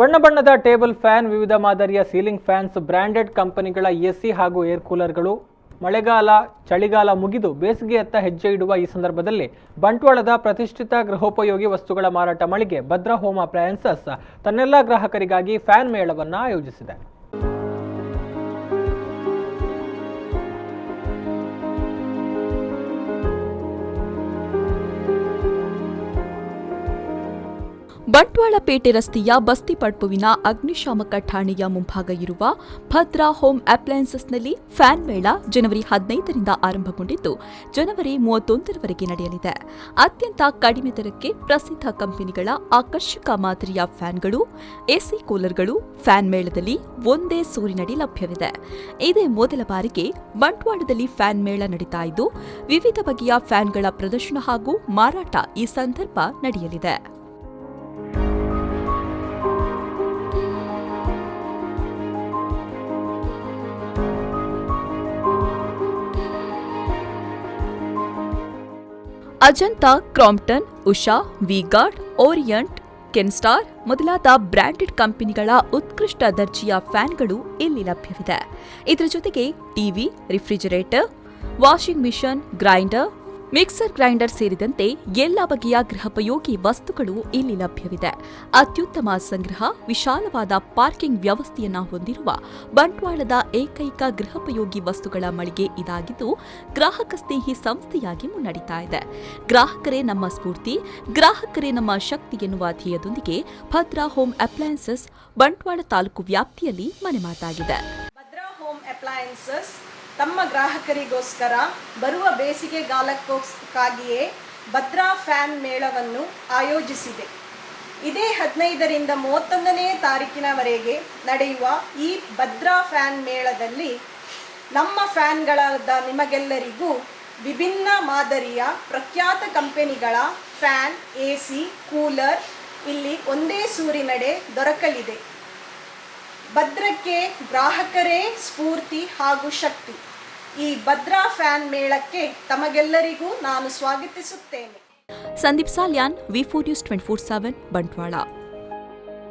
ಬಣ್ಣ ಬಣ್ಣದ table fan, ವಿವಿಧ ಮಾದರಿಯ ಸೀಲಿಂಗ್ ಫ್ಯಾನ್ಸ್, ಬ್ರಾಂಡೆಡ್ ಕಂಪನಿಗಳ ಎಸಿ ಹಾಗೂ ಏರ್ ಕೂಲರ್ಗಳು. ಮಳೆಗಾಲ ಚಳಿಗಾಲ ಮುಗಿದು ಬೇಸಿಗೆಯತ್ತ ಹೆಜ್ಜೆ ಇಡುವ ಈ ಸಂದರ್ಭದಲ್ಲಿ ಬಂಟ್ವಾಳದ ಪ್ರತಿಷ್ಠಿತ ಗೃಹೋಪಯೋಗಿ ವಸ್ತುಗಳ ಮಾರಾಟ ಮಳಿಗೆ ಭದ್ರಾ ಹೋಮ್ ಅಪ್ಲಯನ್ಸಸ್ ತನ್ನೆಲ್ಲ ಗ್ರಾಹಕರಿಗಾಗಿ ಫ್ಯಾನ್ ಮೇಳವನ್ನು ಆಯೋಜಿಸಿದೆ. ಬಂಟ್ವಾಳ ಪೇಟೆ ರಸ್ತೆಯ ಬಸ್ತಿಪಡ್ಪುವಿನ ಅಗ್ನಿಶಾಮಕ ಠಾಣೆಯ ಮುಂಭಾಗ ಇರುವ ಭದ್ರಾ ಹೋಮ್ ಅಪ್ಲಯನ್ಸಸ್ನಲ್ಲಿ ಫ್ಯಾನ್ ಮೇಳ ಜನವರಿ 15ರಿಂದ ಆರಂಭಗೊಂಡಿದ್ದು ಜನವರಿ 31ರವರೆಗೆ ನಡೆಯಲಿದೆ. ಅತ್ಯಂತ ಕಡಿಮೆ ದರಕ್ಕೆ ಪ್ರಸಿದ್ಧ ಕಂಪನಿಗಳ ಆಕರ್ಷಕ ಮಾದರಿಯ ಫ್ಯಾನ್ಗಳು, ಎಸಿ ಕೂಲರ್ಗಳು ಫ್ಯಾನ್ ಮೇಳದಲ್ಲಿ ಒಂದೇ ಸೂರಿನಡಿ ಲಭ್ಯವಿದೆ. ಇದೇ ಮೊದಲ ಬಾರಿಗೆ ಬಂಟ್ವಾಳದಲ್ಲಿ ಫ್ಯಾನ್ ಮೇಳ ನಡೀತಾ ಇದ್ದು ವಿವಿಧ ಬಗೆಯ ಫ್ಯಾನ್ಗಳ ಪ್ರದರ್ಶನ ಹಾಗೂ ಮಾರಾಟ ಈ ಸಂದರ್ಭ ನಡೆಯಲಿದೆ. Ajanta, Crompton, Usha, V Guard, Orient, Kenstar ಮೊದಲಾದ ಬ್ರಾಂಡೆಡ್ ಕಂಪನಿಗಳ ಉತ್ಕೃಷ್ಟ ದರ್ಜೆಯ ಫ್ಯಾನ್ಗಳು ಇಲ್ಲಿ ಲಭ್ಯವಿದೆ. ಇದರ ಜೊತೆಗೆ TV, refrigerator, washing machine, grinder, mixer grinder ಸೇರಿದಂತೆ ಎಲ್ಲ ಬಗೆಯ ಗೃಹೋಪಯೋಗಿ ವಸ್ತುಗಳು ಇಲ್ಲಿ ಲಭ್ಯವಿದೆ. ಅತ್ಯುತ್ತಮ ಸಂಗ್ರಹ, ವಿಶಾಲವಾದ ಪಾರ್ಕಿಂಗ್ ವ್ಯವಸ್ಥೆಯನ್ನು ಹೊಂದಿರುವ ಬಂಟ್ವಾಳದ ಏಕೈಕ ಗೃಹೋಪಯೋಗಿ ವಸ್ತುಗಳ ಮಳಿಗೆ ಇದಾಗಿದ್ದು ಗ್ರಾಹಕ ಸ್ನೇಹಿ ಸಂಸ್ಥೆಯಾಗಿ ಮುನ್ನಡೆಯುತ್ತಾ ಇದೆ. ಗ್ರಾಹಕರೇ ನಮ್ಮ ಸ್ಫೂರ್ತಿ, ಗ್ರಾಹಕರೇ ನಮ್ಮ ಶಕ್ತಿ ಎನ್ನುವ ಧ್ಯೇಯದೊಂದಿಗೆ ಭದ್ರಾ ಹೋಮ್ ಅಪ್ಲಯನ್ಸಸ್ ಬಂಟ್ವಾಳ ತಾಲೂಕು ವ್ಯಾಪ್ತಿಯಲ್ಲಿ ಮನೆಮಾತಾಗಿದೆ. ಭದ್ರಾ ಹೋಮ್ ಅಪ್ಲಯನ್ಸಸ್ ತಮ್ಮ ಗ್ರಾಹಕರಿಗೋಸ್ಕರ ಬರುವ ಬೇಸಿಗೆಗಾಲಕ್ಕಾಗಿಯೇ ಭದ್ರಾ ಫ್ಯಾನ್ ಮೇಳವನ್ನು ಆಯೋಜಿಸಿದೆ. ಇದೇ 15ರಿಂದ 31ನೇ ತಾರೀಕಿನವರೆಗೆ ನಡೆಯುವ ಈ ಭದ್ರಾ ಫ್ಯಾನ್ ಮೇಳದಲ್ಲಿ ನಮ್ಮ ಫ್ಯಾನ್ಗಳಾದ ನಿಮಗೆಲ್ಲರಿಗೂ ವಿಭಿನ್ನ ಮಾದರಿಯ ಪ್ರಖ್ಯಾತ ಕಂಪನಿಗಳ ಫ್ಯಾನ್, ಎಸಿ, ಕೂಲರ್ ಇಲ್ಲಿ ಒಂದೇ ಸೂರಿನಡೆ ದೊರಕಲಿದೆ. ಭದ್ರಕ್ಕೆ ಗ್ರಾಹಕರೇ ಸ್ಫೂರ್ತಿ ಹಾಗೂ ಶಕ್ತಿ. ಈ ಭದ್ರಾ ಫ್ಯಾನ್ ಮೇಳಕ್ಕೆ ತಮಗೆಲ್ಲರಿಗೂ ನಾನು ಸ್ವಾಗತಿಸುತ್ತೇನೆ. ಸಂದೀಪ್ ಸಾಲ್ಯಾನ್, ವಿ4 ನ್ಯೂಸ್ 24/7 ಬಂಟ್ವಾಳ.